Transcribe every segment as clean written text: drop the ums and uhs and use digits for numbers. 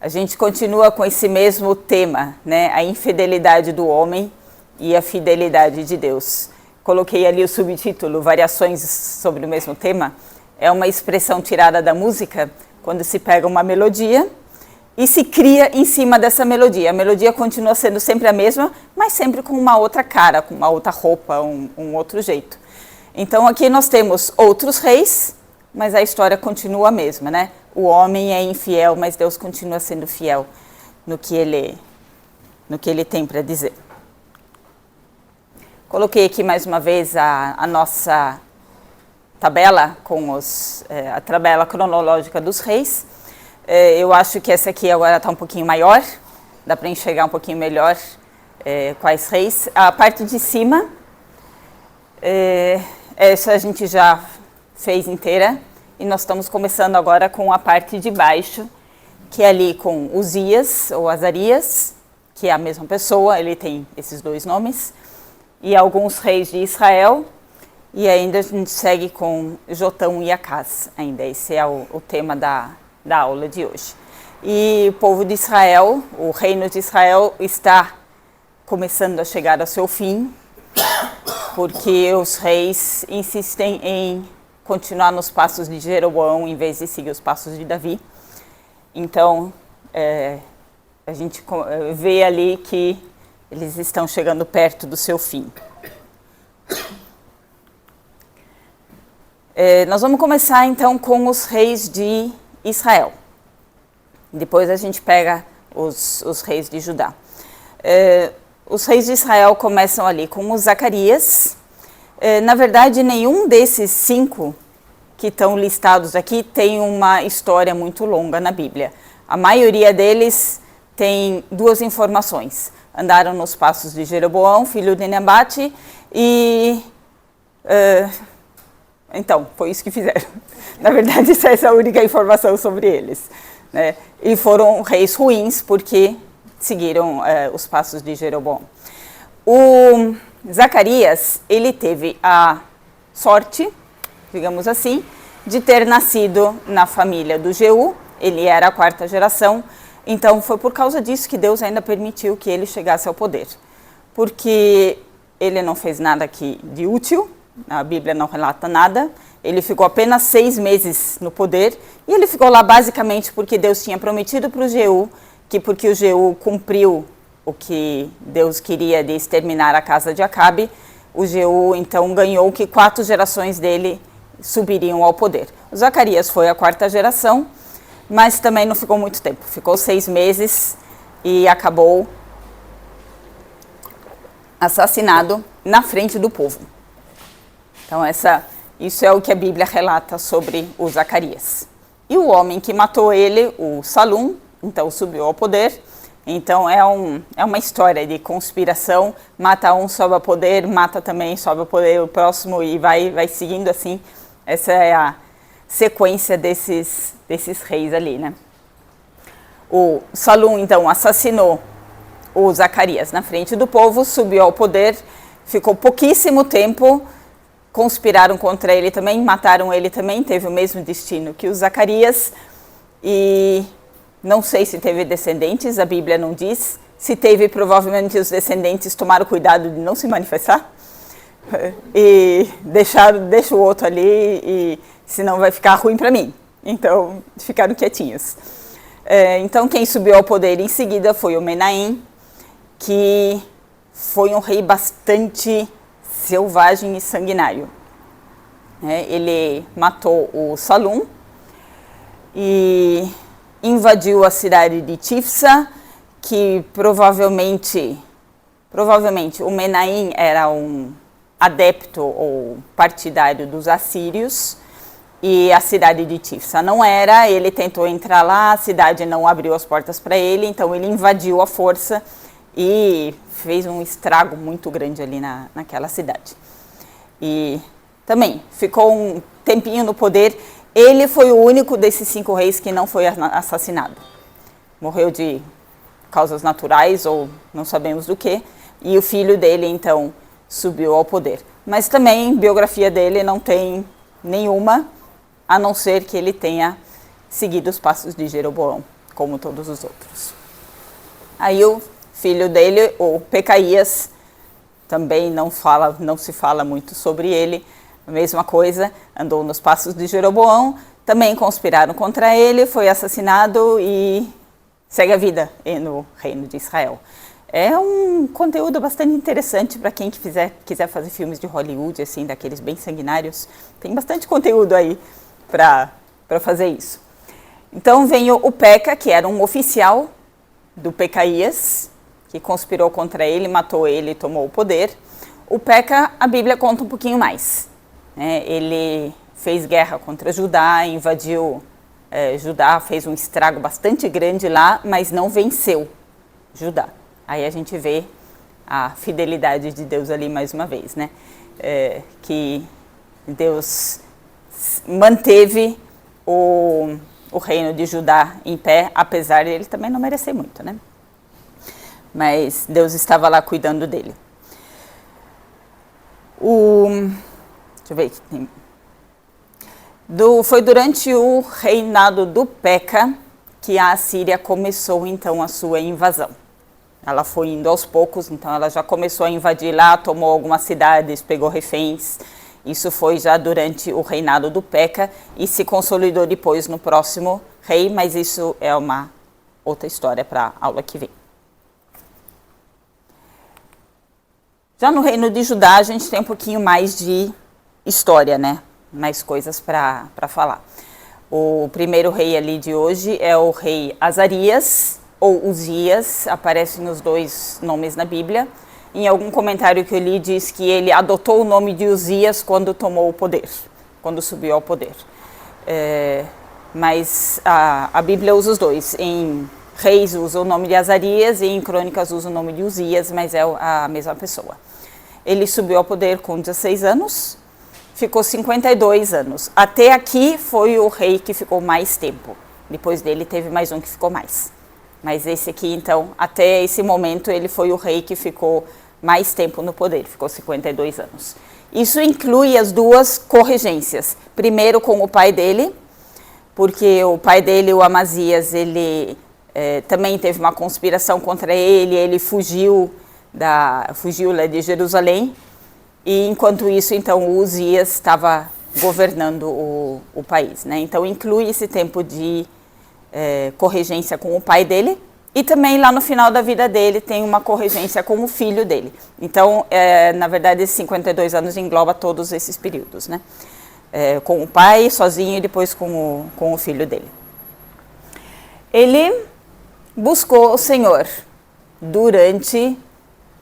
A gente continua com esse mesmo tema, né? A infidelidade do homem e a fidelidade de Deus. Coloquei ali o subtítulo, Variações sobre o mesmo tema. É uma expressão tirada da música, quando se pega uma melodia e se cria em cima dessa melodia. A melodia continua sendo sempre a mesma, mas sempre com uma outra cara, com uma outra roupa, um outro jeito. Então aqui nós temos outros reis, mas a história continua a mesma, né? O homem é infiel, mas Deus continua sendo fiel no que ele tem para dizer. Coloquei aqui mais uma vez a nossa tabela, com a tabela cronológica dos reis. Eu acho que essa aqui agora está um pouquinho maior, dá para enxergar um pouquinho melhor quais reis. A parte de cima, essa a gente já fez inteira, e nós estamos começando agora com a parte de baixo, que é ali com Uzias, ou Azarias, que é a mesma pessoa, ele tem esses dois nomes, e alguns reis de Israel, e ainda a gente segue com Jotão e Acaz, ainda esse é o tema da aula de hoje. E o povo de Israel, o reino de Israel está começando a chegar ao seu fim, porque os reis insistem em continuar nos passos de Jeroboão em vez de seguir os passos de Davi. Então, a gente vê ali que eles estão chegando perto do seu fim. Nós vamos começar então com os reis de Israel. Depois a gente pega os reis de Judá. Os reis de Israel começam ali com o Zacarias. Na verdade, nenhum desses 5 que estão listados aqui tem uma história muito longa na Bíblia. A maioria deles tem 2 informações. Andaram nos passos de Jeroboão, filho de Nebate, e... então, foi isso que fizeram. Na verdade, essa é a única informação sobre eles, né? E foram reis ruins, porque seguiram os passos de Jeroboão. O Zacarias, ele teve a sorte, digamos assim, de ter nascido na família do Jeú. Ele era a 4ª geração, então foi por causa disso que Deus ainda permitiu que ele chegasse ao poder. Porque ele não fez nada aqui de útil, a Bíblia não relata nada, ele ficou apenas 6 meses no poder, e ele ficou lá basicamente porque Deus tinha prometido para o Jeú, que porque o Jeú cumpriu o que Deus queria de exterminar a casa de Acabe, o Jeú então ganhou que 4 gerações dele subiriam ao poder. O Zacarias foi a 4ª geração, mas também não ficou muito tempo, ficou 6 meses e acabou assassinado na frente do povo. Então isso é o que a Bíblia relata sobre o Zacarias. E o homem que matou ele, o Salum, então subiu ao poder. Então é uma história de conspiração, mata um, sobe ao poder, mata também, sobe ao poder o próximo, e vai seguindo assim. Essa é a sequência desses reis ali, né? O Salum então assassinou o Zacarias na frente do povo, subiu ao poder, ficou pouquíssimo tempo, conspiraram contra ele também, mataram ele também, teve o mesmo destino que o Zacarias, e não sei se teve descendentes, a Bíblia não diz. Se teve, provavelmente os descendentes tomaram cuidado de não se manifestar, e deixa o outro ali, e senão vai ficar ruim para mim. Então, ficaram quietinhos. Então, quem subiu ao poder em seguida foi o Menahem, que foi um rei bastante selvagem e sanguinário. Ele matou o Salum e invadiu a cidade de Tifsa, que provavelmente o Menahem era um adepto ou partidário dos assírios, e a cidade de Tifsa não era. Ele tentou entrar lá, a cidade não abriu as portas para ele, então ele invadiu à força e fez um estrago muito grande ali naquela cidade. E também ficou um tempinho no poder. Ele foi o único desses 5 reis que não foi assassinado. Morreu de causas naturais ou não sabemos do que. E o filho dele, então, subiu ao poder. Mas também, biografia dele não tem nenhuma, a não ser que ele tenha seguido os passos de Jeroboão. como todos os outros. Aí o filho dele, o Pecaías, também não se fala muito sobre ele, a mesma coisa, andou nos passos de Jeroboão, também conspiraram contra ele, foi assassinado e segue a vida no reino de Israel. É um conteúdo bastante interessante para quem quiser fazer filmes de Hollywood, assim, daqueles bem sanguinários. Tem bastante conteúdo aí para fazer isso. Então vem o Peca, que era um oficial do Pecaías, que conspirou contra ele, matou ele e tomou o poder. O Peca, a Bíblia conta um pouquinho mais. Ele fez guerra contra Judá, invadiu Judá, fez um estrago bastante grande lá, mas não venceu Judá. Aí a gente vê a fidelidade de Deus ali mais uma vez, né? Que Deus manteve o reino de Judá em pé, apesar de ele também não merecer muito, né? Mas Deus estava lá cuidando dele. Deixa eu ver aqui. Foi durante o reinado do Peca que a Assíria começou então a sua invasão. Ela foi indo aos poucos, então ela já começou a invadir lá, tomou algumas cidades, pegou reféns. Isso foi já durante o reinado do Peca e se consolidou depois no próximo rei, mas isso é uma outra história para a aula que vem. Já no reino de Judá a gente tem um pouquinho mais de história, né? Mais coisas para falar. O primeiro rei ali de hoje é o rei Azarias, ou Uzias, aparecem os dois nomes na Bíblia. Em algum comentário que eu li diz que ele adotou o nome de Uzias quando tomou o poder, quando subiu ao poder. Mas a Bíblia usa os dois. Em Reis usa o nome de Azarias e em Crônicas usa o nome de Uzias, mas é a mesma pessoa. Ele subiu ao poder com 16 anos, ficou 52 anos. Até aqui foi o rei que ficou mais tempo. Depois dele teve mais um que ficou mais. Mas esse aqui, então, até esse momento, ele foi o rei que ficou mais tempo no poder, ficou 52 anos. Isso inclui as duas corregências. Primeiro com o pai dele, porque o pai dele, o Amazias, ele também teve uma conspiração contra ele fugiu lá de Jerusalém. E enquanto isso, então, o Uzias estava governando o país, né? Então, inclui esse tempo de corregência com o pai dele e também lá no final da vida dele tem uma corregência com o filho dele. Então, na verdade, esses 52 anos engloba todos esses períodos, né? Com o pai sozinho e depois com o filho dele. Ele buscou o Senhor durante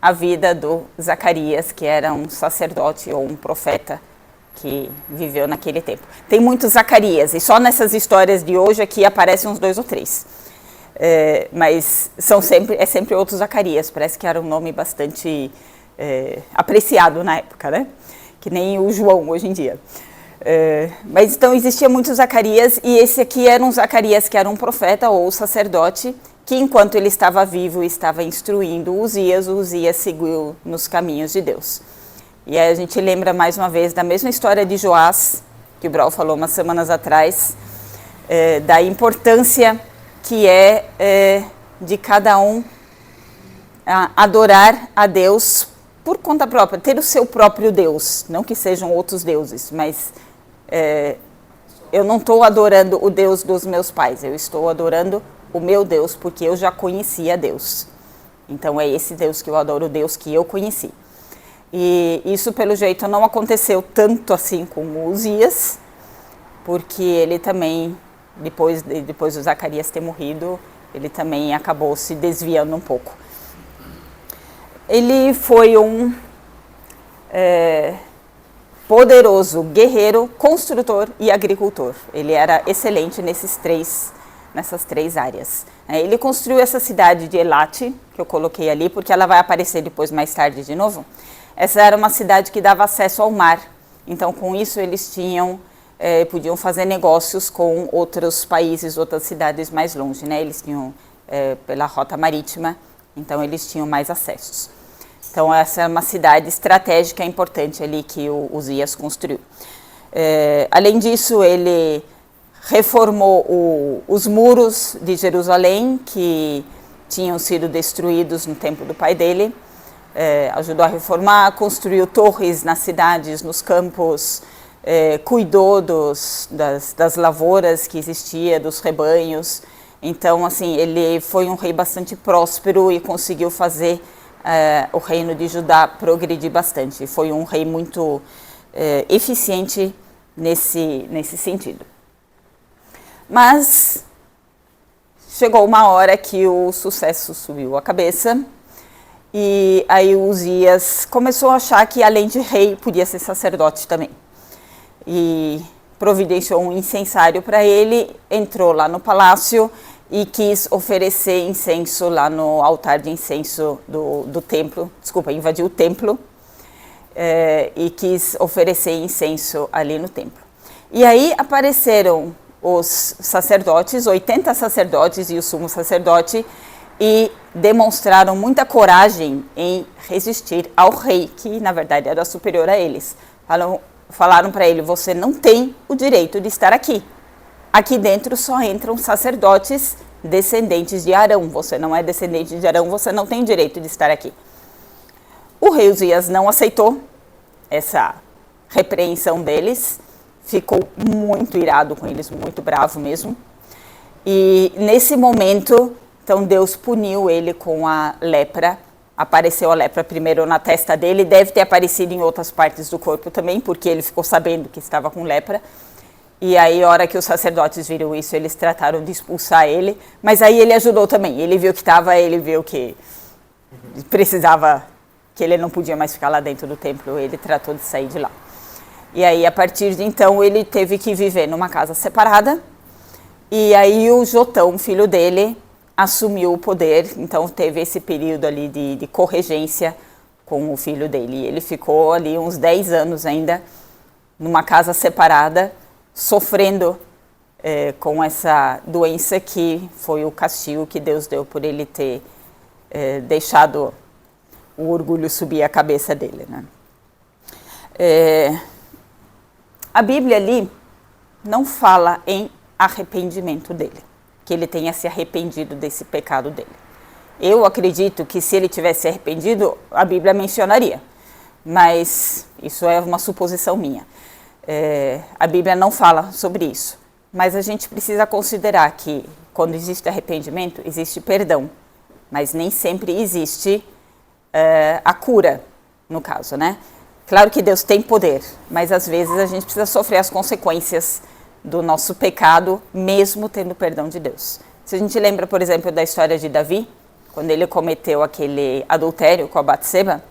a vida do Zacarias, que era um sacerdote ou um profeta que viveu naquele tempo. Tem muitos Zacarias, e só nessas histórias de hoje aqui aparecem uns 2 ou 3. Mas é sempre outro Zacarias, parece que era um nome bastante apreciado na época, né? Que nem o João hoje em dia. Mas então existia muitos Zacarias, e esse aqui era um Zacarias que era um profeta ou sacerdote, que enquanto ele estava vivo estava instruindo o Uzias seguiu nos caminhos de Deus. E aí a gente lembra mais uma vez da mesma história de Joás, que o Brau falou umas semanas atrás, da importância que de cada um adorar a Deus por conta própria, ter o seu próprio Deus, não que sejam outros deuses, mas eu não estou adorando o Deus dos meus pais, eu estou adorando o meu Deus, porque eu já conhecia Deus. Então é esse Deus que eu adoro, o Deus que eu conheci. E isso, pelo jeito, não aconteceu tanto assim com o Uzias, porque ele também, depois do Zacarias ter morrido, ele também acabou se desviando um pouco. Ele foi um poderoso guerreiro, construtor e agricultor. Ele era excelente nessas três áreas. Ele construiu essa cidade de Elate, que eu coloquei ali, porque ela vai aparecer depois mais tarde de novo. Essa era uma cidade que dava acesso ao mar. Então, com isso, eles podiam fazer negócios com outros países, outras cidades mais longe, né? Eles tinham pela rota marítima, então eles tinham mais acessos. Então, essa é uma cidade estratégica importante ali que o Uzias construiu. Além disso, ele reformou os muros de Jerusalém, que tinham sido destruídos no tempo do pai dele, ajudou a reformar, construiu torres nas cidades, nos campos, cuidou das lavouras que existia, dos rebanhos. Então, assim, ele foi um rei bastante próspero e conseguiu fazer o reino de Judá progredir bastante. Foi um rei muito eficiente nesse sentido. Mas chegou uma hora que o sucesso subiu a cabeça e aí Uzias começou a achar que além de rei podia ser sacerdote também. E providenciou um incensário para ele, entrou lá no palácio e quis oferecer incenso lá no altar de incenso do templo, invadiu o templo e quis oferecer incenso ali no templo. E aí apareceram os sacerdotes, 80 sacerdotes e o sumo sacerdote, e demonstraram muita coragem em resistir ao rei, que na verdade era superior a eles. Falaram para ele: você não tem o direito de estar aqui. Aqui dentro só entram sacerdotes descendentes de Arão. Você não é descendente de Arão, você não tem direito de estar aqui. O rei Uzias não aceitou essa repreensão deles, ficou muito irado com eles, muito bravo mesmo. E nesse momento, então Deus puniu ele com a lepra. Apareceu a lepra primeiro na testa dele, deve ter aparecido em outras partes do corpo também, porque ele ficou sabendo que estava com lepra. E aí, a hora que os sacerdotes viram isso, eles trataram de expulsar ele, mas aí ele ajudou também. Ele viu que ele viu que precisava, que ele não podia mais ficar lá dentro do templo, ele tratou de sair de lá. E aí, a partir de então, ele teve que viver numa casa separada. E aí, o Jotão, filho dele, assumiu o poder. Então, teve esse período ali de corregência com o filho dele. E ele ficou ali uns 10 anos ainda, numa casa separada, sofrendo com essa doença que foi o castigo que Deus deu por ele ter deixado o orgulho subir a cabeça dele, né? A Bíblia ali não fala em arrependimento dele, que ele tenha se arrependido desse pecado dele. Eu acredito que se ele tivesse arrependido, a Bíblia mencionaria, mas isso é uma suposição minha. A Bíblia não fala sobre isso, mas a gente precisa considerar que quando existe arrependimento, existe perdão, mas nem sempre existe a cura, no caso, né? Claro que Deus tem poder, mas às vezes a gente precisa sofrer as consequências do nosso pecado, mesmo tendo perdão de Deus. Se a gente lembra, por exemplo, da história de Davi, quando ele cometeu aquele adultério com a Batseba,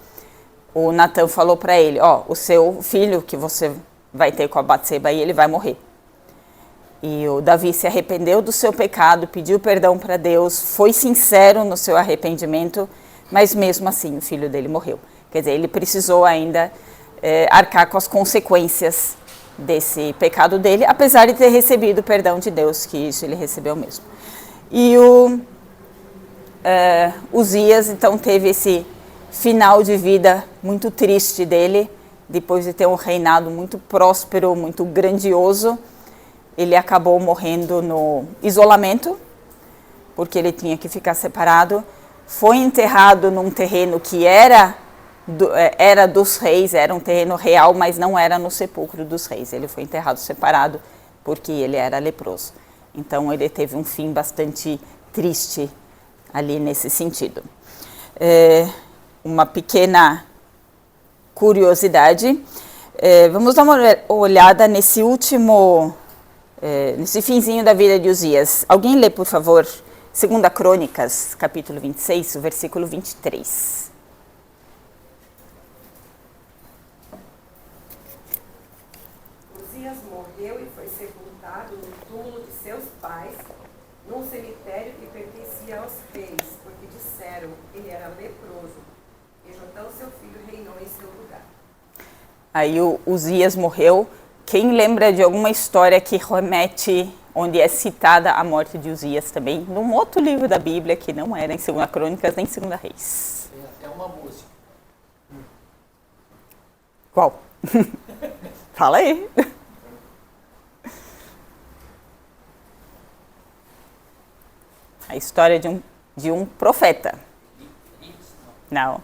o Natan falou para ele: o seu filho que você vai ter com a Batseba aí, ele vai morrer. E o Davi se arrependeu do seu pecado, pediu perdão para Deus, foi sincero no seu arrependimento, mas mesmo assim o filho dele morreu. Quer dizer, ele precisou ainda arcar com as consequências desse pecado dele, apesar de ter recebido o perdão de Deus, que isso ele recebeu mesmo. E o Uzias, então, teve esse final de vida muito triste dele, depois de ter um reinado muito próspero, muito grandioso. Ele acabou morrendo no isolamento, porque ele tinha que ficar separado. Foi enterrado num terreno que era dos reis, era um terreno real, mas não era no sepulcro dos reis. Ele foi enterrado separado porque ele era leproso. Então ele teve um fim bastante triste ali nesse sentido. Uma pequena curiosidade. Vamos dar uma olhada nesse nesse finzinho da vida de Uzias. Alguém lê, por favor, 2 Crônicas, capítulo 26, o versículo 23. Uzias morreu e foi sepultado no túmulo de seus pais, num cemitério que pertencia aos reis, porque disseram que ele era leproso. E Jotão, seu filho, reinou em seu lugar. Aí o Uzias morreu. Quem lembra de alguma história que remete, onde é citada a morte de Uzias também, num outro livro da Bíblia, que não era em 2 Crônicas nem 2 Reis? Tem até uma música. Qual? Fala aí. A história de um profeta. Não.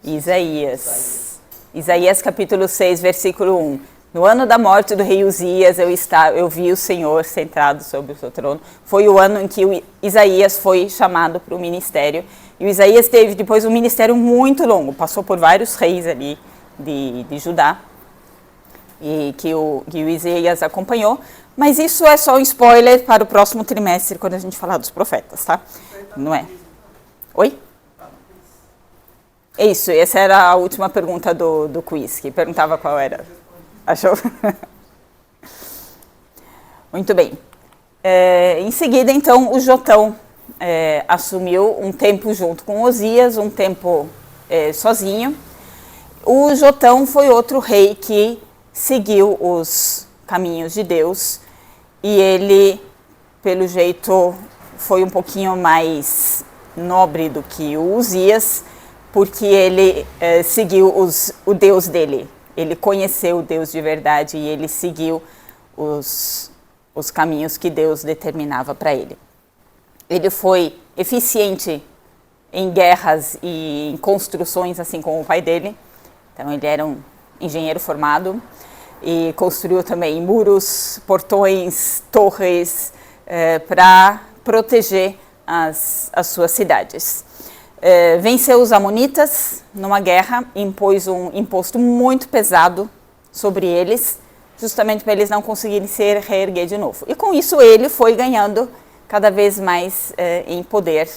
Isaías. Isaías capítulo 6, versículo 1. No ano da morte do rei Uzias, eu vi o Senhor sentado sobre o seu trono. Foi o ano em que Isaías foi chamado para o ministério. E o Isaías teve depois um ministério muito longo. Passou por vários reis ali de Judá. E que o Isaías acompanhou. Mas isso é só um spoiler para o próximo trimestre, quando a gente falar dos profetas, tá? Não é? Oi? Isso, essa era a última pergunta do quiz, que perguntava qual era. Achou? Muito bem. Em seguida, então, o Jotão assumiu um tempo junto com Osias, um tempo sozinho. O Jotão foi outro rei que seguiu os caminhos de Deus e ele, pelo jeito, foi um pouquinho mais nobre do que o Uzias, porque ele seguiu o Deus dele. Ele conheceu o Deus de verdade e ele seguiu os caminhos que Deus determinava para ele. Ele foi eficiente em guerras e em construções, assim como o pai dele. Então, ele era um engenheiro formado e construiu também muros, portões, torres para proteger as suas cidades. Venceu os amonitas numa guerra, impôs um imposto muito pesado sobre eles, justamente para eles não conseguirem se reerguer de novo. E com isso ele foi ganhando cada vez mais em poder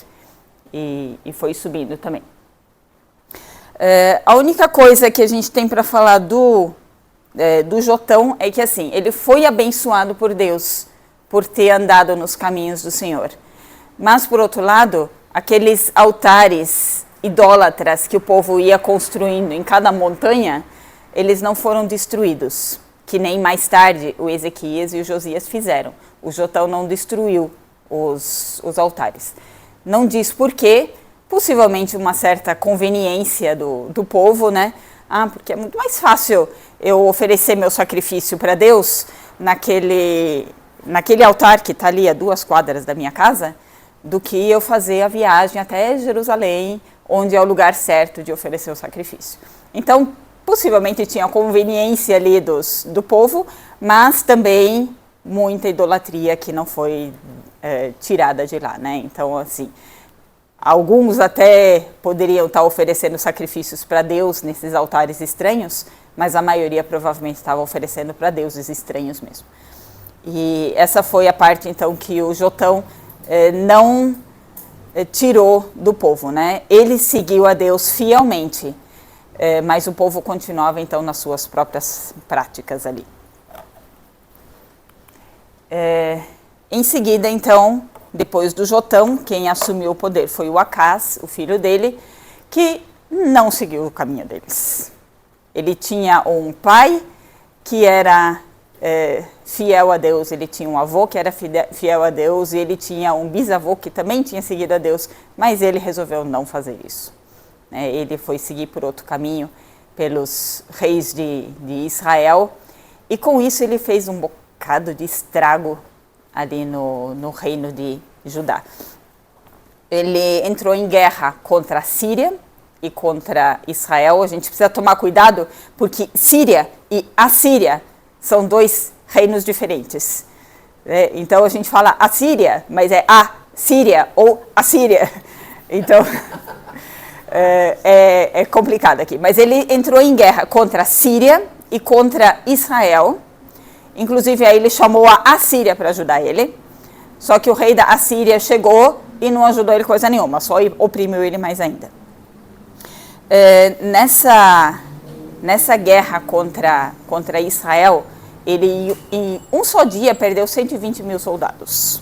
e foi subindo também. A única coisa que a gente tem para falar do Jotão é que assim, ele foi abençoado por Deus por ter andado nos caminhos do Senhor. Mas, por outro lado, aqueles altares idólatras que o povo ia construindo em cada montanha, eles não foram destruídos, que nem mais tarde o Ezequias e o Josias fizeram. O Jotão não destruiu os altares. Não diz por quê, possivelmente uma certa conveniência do povo, né? Porque é muito mais fácil eu oferecer meu sacrifício para Deus naquele altar que está ali a 2 quadras da minha casa, do que eu fazer a viagem até Jerusalém, onde é o lugar certo de oferecer o sacrifício. Então, possivelmente tinha conveniência ali do povo, mas também muita idolatria que não foi tirada de lá, né? Então, assim, alguns até poderiam estar oferecendo sacrifícios para Deus nesses altares estranhos, mas a maioria provavelmente estava oferecendo para deuses estranhos mesmo. E essa foi a parte, então, que o Jotão não tirou do povo, né? Ele seguiu a Deus fielmente, mas o povo continuava, então, nas suas próprias práticas ali. Em seguida, então, depois do Jotão, quem assumiu o poder foi o Acaz, o filho dele, que não seguiu o caminho deles. Ele tinha um pai que era fiel a Deus, ele tinha um avô que era fiel a Deus e ele tinha um bisavô que também tinha seguido a Deus, mas ele resolveu não fazer isso. Ele foi seguir por outro caminho, pelos reis de Israel, e com isso ele fez um bocado de estrago ali no reino de Judá. Ele entrou em guerra contra a Síria e contra Israel. A gente precisa tomar cuidado, porque Síria e Assíria são 2 reinos diferentes. Então a gente fala Assíria, mas é a Síria ou Assíria. Então é complicado aqui. Mas ele entrou em guerra contra a Síria e contra Israel. Inclusive aí ele chamou a Assíria para ajudar ele. Só que o rei da Assíria chegou e não ajudou ele coisa nenhuma, só oprimiu ele mais ainda. Nessa guerra contra Israel, ele em um só dia perdeu 120 mil soldados,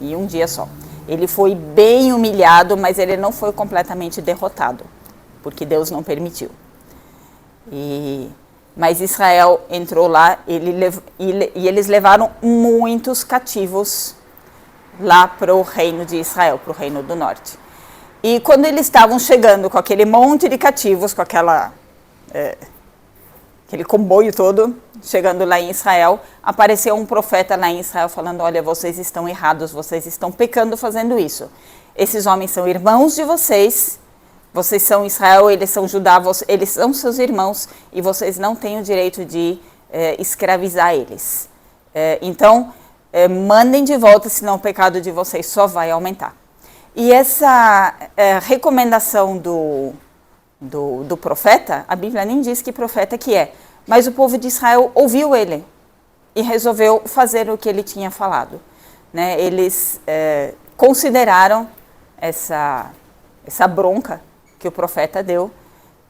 em um dia só. Ele foi bem humilhado, mas ele não foi completamente derrotado, porque Deus não permitiu. Mas Israel entrou lá e eles levaram muitos cativos lá para o reino de Israel, para o reino do norte. E quando eles estavam chegando com aquele monte de cativos, com aquela aquele comboio todo, chegando lá em Israel, apareceu um profeta lá em Israel falando, olha, vocês estão errados, vocês estão pecando fazendo isso. Esses homens são irmãos de vocês são Israel, eles são Judá, eles são seus irmãos e vocês não têm o direito de escravizar eles. Então, mandem de volta, senão o pecado de vocês só vai aumentar. E essa recomendação do profeta, a Bíblia nem diz que profeta que é, mas o povo de Israel ouviu ele e resolveu fazer o que ele tinha falado. Né? Eles consideraram essa bronca que o profeta deu,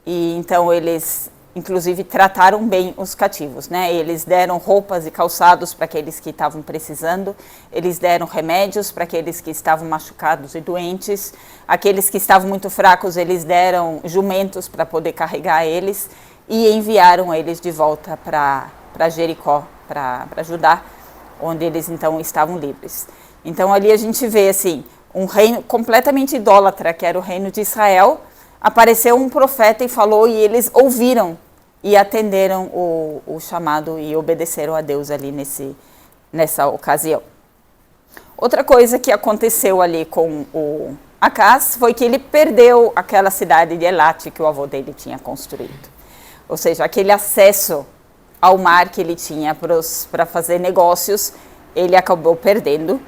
e então eles, inclusive, trataram bem os cativos, né? Eles deram roupas e calçados para aqueles que estavam precisando, eles deram remédios para aqueles que estavam machucados e doentes, aqueles que estavam muito fracos, eles deram jumentos para poder carregar eles, e enviaram eles de volta para Jericó, para Judá, onde eles então estavam livres. Então ali a gente vê assim, um reino completamente idólatra, que era o reino de Israel, apareceu um profeta e falou, e eles ouviram e atenderam o chamado e obedeceram a Deus ali nessa ocasião. Outra coisa que aconteceu ali com o Acaz foi que ele perdeu aquela cidade de Elat que o avô dele tinha construído. Ou seja, aquele acesso ao mar que ele tinha para fazer negócios, ele acabou perdendo.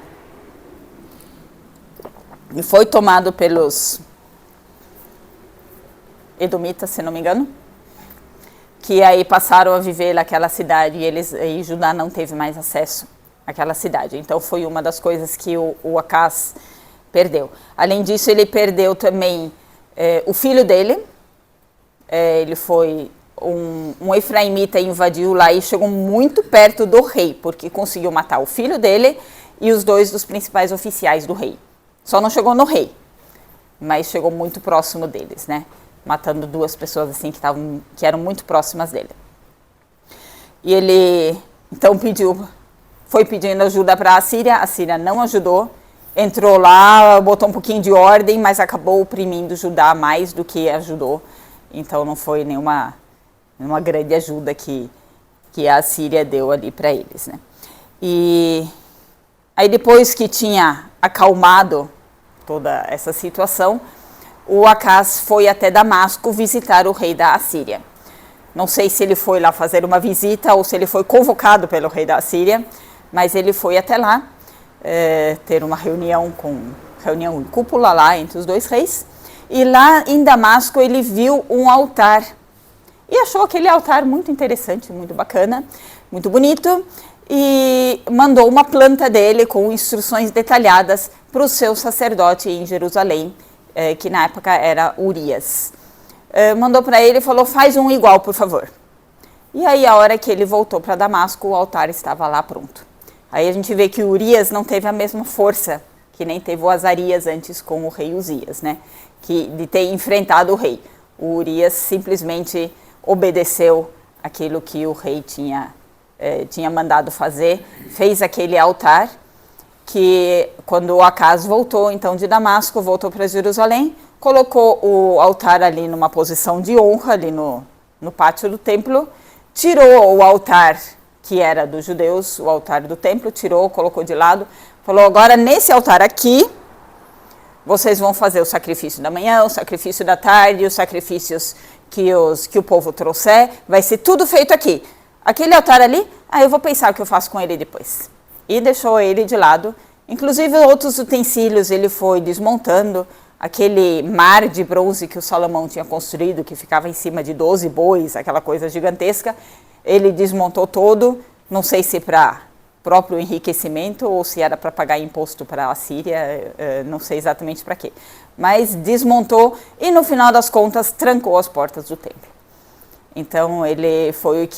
E foi tomado pelos edomitas, se não me engano, que aí passaram a viver naquela cidade e Judá não teve mais acesso àquela cidade. Então foi uma das coisas que o Acaz perdeu. Além disso, ele perdeu também o filho dele. Ele foi um efraimita, invadiu lá e chegou muito perto do rei, porque conseguiu matar o filho dele e os 2 dos principais oficiais do rei. Só não chegou no rei, mas chegou muito próximo deles, né? Matando 2 pessoas assim que eram muito próximas dele. E ele então foi pedindo ajuda para a Síria não ajudou, entrou lá, botou um pouquinho de ordem, mas acabou oprimindo Judá mais do que ajudou. Então não foi nenhuma grande ajuda que a Síria deu ali para eles, né? E aí depois que tinha acalmado toda essa situação, o Acaz foi até Damasco visitar o rei da Assíria. Não sei se ele foi lá fazer uma visita ou se ele foi convocado pelo rei da Assíria, mas ele foi até lá ter uma reunião em cúpula lá entre os 2 reis. E lá em Damasco ele viu um altar e achou aquele altar muito interessante, muito bacana, muito bonito, e mandou uma planta dele com instruções detalhadas para o seu sacerdote em Jerusalém, que na época era Urias. Mandou para ele e falou, faz um igual, por favor. E aí, a hora que ele voltou para Damasco, o altar estava lá pronto. Aí a gente vê que Urias não teve a mesma força que nem teve o Azarias antes com o rei Uzias, né? De ter enfrentado o rei. O Urias simplesmente obedeceu aquilo que o rei tinha mandado fazer, fez aquele altar, que quando o Acaz voltou então de Damasco, voltou para Jerusalém, colocou o altar ali numa posição de honra, ali no pátio do templo, tirou o altar que era dos judeus, o altar do templo, tirou, colocou de lado, falou, agora nesse altar aqui, vocês vão fazer o sacrifício da manhã, o sacrifício da tarde, os sacrifícios que o povo trouxer, vai ser tudo feito aqui. Aquele altar ali, eu vou pensar o que eu faço com ele depois. E deixou ele de lado. Inclusive outros utensílios ele foi desmontando. Aquele mar de bronze que o Salomão tinha construído, que ficava em cima de 12 bois, aquela coisa gigantesca, ele desmontou todo, não sei se para próprio enriquecimento ou se era para pagar imposto para a Síria, não sei exatamente para quê. Mas desmontou e no final das contas trancou as portas do templo. Então ele foi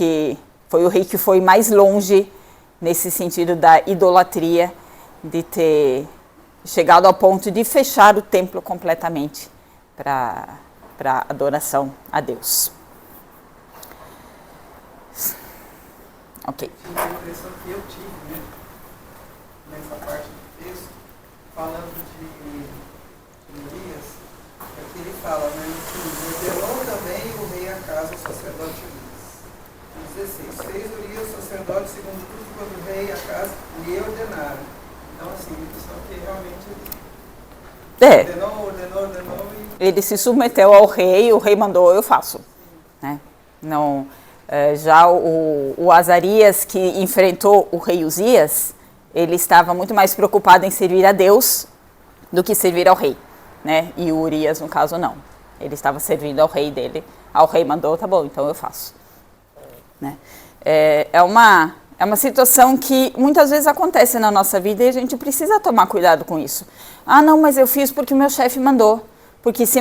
o rei que foi mais longe nesse sentido da idolatria, de ter chegado ao ponto de fechar o templo completamente para adoração a Deus. Ok. A impressão que eu tive, né, nessa parte do texto, falando de Urias, é que ele fala, né, que revelou também o rei Acaz, o sacerdote Urias. 16. Fez Urias sacerdote segundo tudo quando o rei e a casa lhe ordenaram. Então, assim, só que realmente ordenou e... Ele se submeteu ao rei, o rei mandou, eu faço. Né? Não, já o Azarias, que enfrentou o rei Uzias, ele estava muito mais preocupado em servir a Deus do que servir ao rei. Né? E o Urias, no caso, não. Ele estava servindo ao rei dele. O rei mandou, tá bom, então eu faço. Né? É uma situação que muitas vezes acontece na nossa vida e a gente precisa tomar cuidado com isso. Ah, não, mas eu fiz porque o meu chefe mandou. Porque se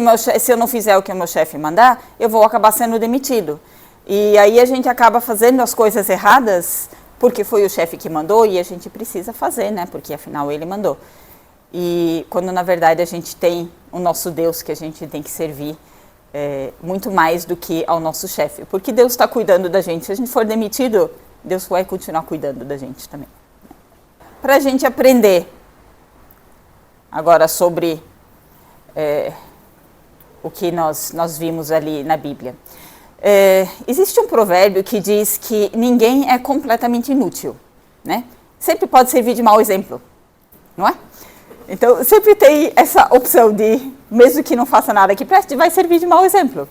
eu não fizer o que o meu chefe mandar, eu vou acabar sendo demitido. E aí a gente acaba fazendo as coisas erradas porque foi o chefe que mandou e a gente precisa fazer, né? Porque afinal ele mandou. E quando na verdade a gente tem o nosso Deus que a gente tem que servir muito mais do que ao nosso chefe. Porque Deus está cuidando da gente. Se a gente for demitido, Deus vai continuar cuidando da gente também. Para a gente aprender agora sobre o que nós vimos ali na Bíblia. Existe um provérbio que diz que ninguém é completamente inútil. Né? Sempre pode servir de mau exemplo, não é? Então, sempre tem essa opção de, mesmo que não faça nada que preste, vai servir de mau exemplo.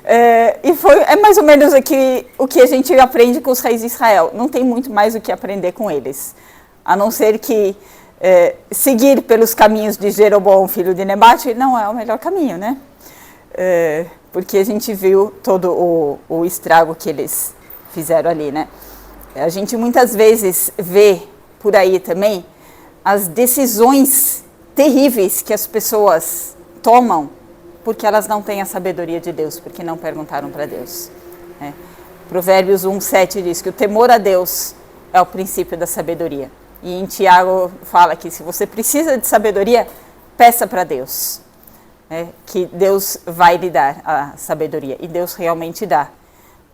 É mais ou menos o que a gente aprende com os reis de Israel. Não tem muito mais o que aprender com eles. A não ser que seguir pelos caminhos de Jeroboão, filho de Nebate, não é o melhor caminho, né? Porque a gente viu todo o estrago que eles fizeram ali, né? A gente muitas vezes vê por aí também as decisões terríveis que as pessoas tomam porque elas não têm a sabedoria de Deus, porque não perguntaram para Deus. Né? Provérbios 1:7 diz que o temor a Deus é o princípio da sabedoria. E em Tiago fala que se você precisa de sabedoria, peça para Deus. Que Deus vai lhe dar a sabedoria. E Deus realmente dá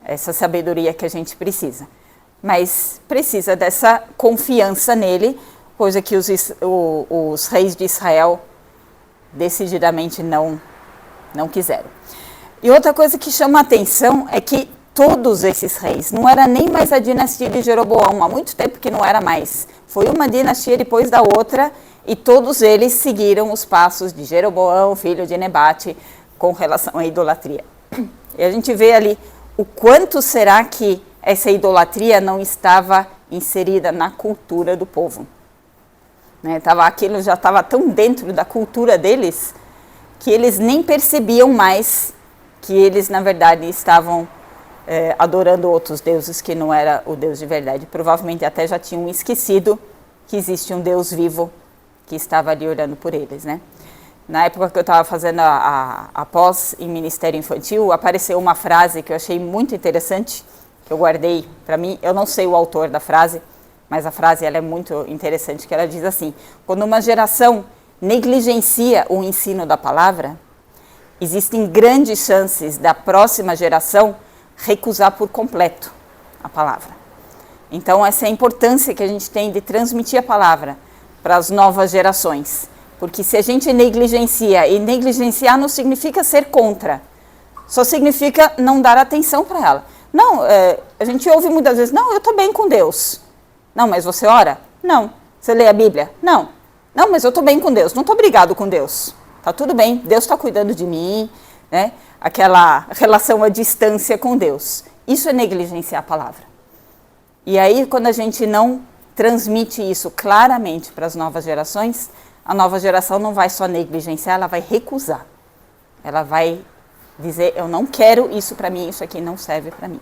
essa sabedoria que a gente precisa. Mas precisa dessa confiança nele, coisa que os reis de Israel decididamente não quiseram. E outra coisa que chama a atenção é que todos esses reis, não era nem mais a dinastia de Jeroboão, há muito tempo que não era mais. Foi uma dinastia depois da outra e todos eles seguiram os passos de Jeroboão, filho de Nebate, com relação à idolatria. E a gente vê ali o quanto será que essa idolatria não estava inserida na cultura do povo. Aquilo já estava tão dentro da cultura deles que eles nem percebiam mais que eles, na verdade, estavam adorando outros deuses que não era o Deus de verdade. Provavelmente até já tinham esquecido que existe um Deus vivo que estava ali olhando por eles, né? Na época que eu estava fazendo a pós em Ministério Infantil, apareceu uma frase que eu achei muito interessante, que eu guardei para mim. Eu não sei o autor da frase, mas a frase ela é muito interessante, que ela diz assim: quando uma geração negligencia o ensino da palavra, existem grandes chances da próxima geração recusar por completo a palavra. Então, essa é a importância que a gente tem de transmitir a palavra para as novas gerações. Porque se a gente negligencia, e negligenciar não significa ser contra, só significa não dar atenção para ela. Não, a gente ouve muitas vezes, não, eu estou bem com Deus. Não, mas você ora? Não. Você lê a Bíblia? Não. Não, mas eu estou bem com Deus, não estou brigado com Deus. Está tudo bem, Deus está cuidando de mim, né? Aquela relação à distância com Deus. Isso é negligenciar a palavra. E aí, quando a gente não transmite isso claramente para as novas gerações, a nova geração não vai só negligenciar, ela vai recusar. Ela vai dizer, eu não quero isso para mim, isso aqui não serve para mim.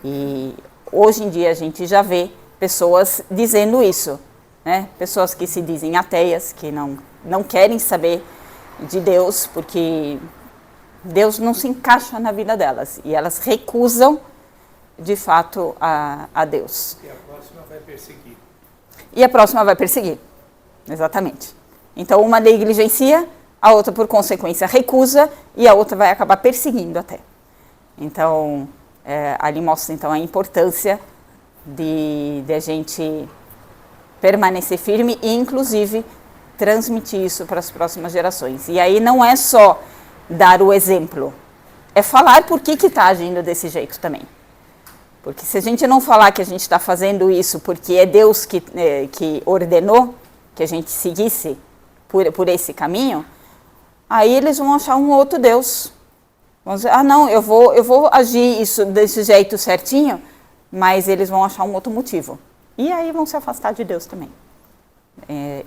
E hoje em dia a gente já vê pessoas dizendo isso, né? Pessoas que se dizem ateias, que não querem saber de Deus, porque Deus não se encaixa na vida delas. E elas recusam, de fato, a Deus. E a próxima vai perseguir. E a próxima vai perseguir, exatamente. Então, uma negligencia, a outra, por consequência, recusa, e a outra vai acabar perseguindo até. Então, ali mostra então, a importância de a gente permanecer firme e, inclusive, transmitir isso para as próximas gerações. E aí não é só dar o exemplo, é falar por que está agindo desse jeito também. Porque se a gente não falar que a gente está fazendo isso porque é Deus que ordenou que a gente seguisse por esse caminho, aí eles vão achar um outro Deus. Vão dizer, não, eu vou agir isso desse jeito certinho, mas eles vão achar um outro motivo. E aí vão se afastar de Deus também.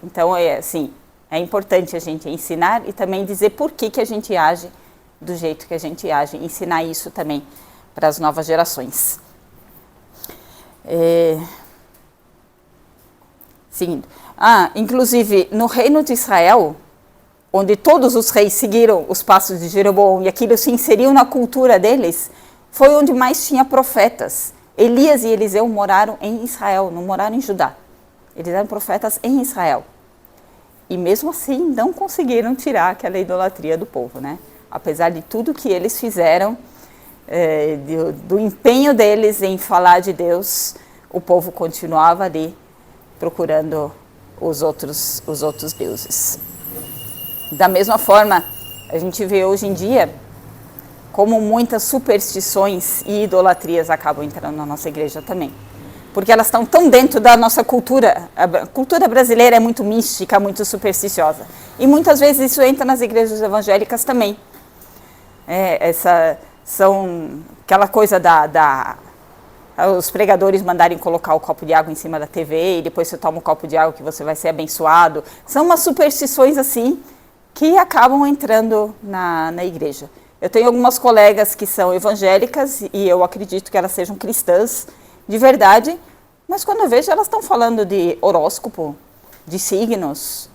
Então, assim, é importante a gente ensinar e também dizer por que a gente age do jeito que a gente age. Ensinar isso também para as novas gerações. Seguindo. Inclusive, no reino de Israel, onde todos os reis seguiram os passos de Jeroboão e aquilo se inseriu na cultura deles, foi onde mais tinha profetas. Elias e Eliseu moraram em Israel, não moraram em Judá. Eles eram profetas em Israel. E mesmo assim, não conseguiram tirar aquela idolatria do povo, né? Apesar de tudo que eles fizeram, do empenho deles em falar de Deus, o povo continuava ali procurando os outros deuses. Da mesma forma, a gente vê hoje em dia como muitas superstições e idolatrias acabam entrando na nossa igreja também. Porque elas estão tão dentro da nossa cultura. A cultura brasileira é muito mística, muito supersticiosa. E muitas vezes isso entra nas igrejas evangélicas também. São aquela coisa os pregadores mandarem colocar o copo de água em cima da TV e depois você toma um copo de água que você vai ser abençoado. São umas superstições assim que acabam entrando na igreja. Eu tenho algumas colegas que são evangélicas e eu acredito que elas sejam cristãs de verdade, mas quando eu vejo elas estão falando de horóscopo, de signos.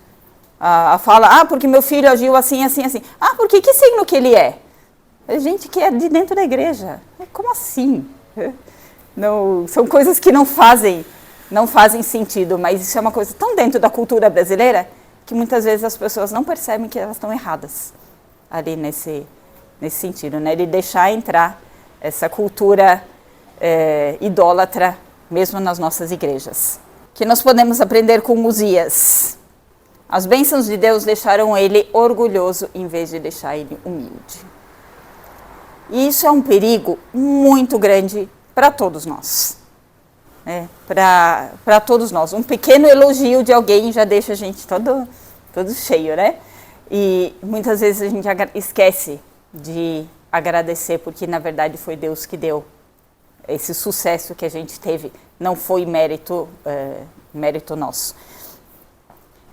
Fala, porque meu filho agiu assim, assim, assim. Porque que signo que ele é? Gente que é de dentro da igreja. Como assim? Não, são coisas que não fazem sentido, mas isso é uma coisa tão dentro da cultura brasileira que muitas vezes as pessoas não percebem que elas estão erradas ali nesse sentido, né? De deixar entrar essa cultura idólatra mesmo nas nossas igrejas. Que nós podemos aprender com Uzias. As bênçãos de Deus deixaram ele orgulhoso em vez de deixar ele humilde. E isso é um perigo muito grande para todos nós. Para todos nós. Um pequeno elogio de alguém já deixa a gente todo cheio, né? E muitas vezes a gente esquece de agradecer, porque na verdade foi Deus que deu esse sucesso que a gente teve. Não foi mérito nosso.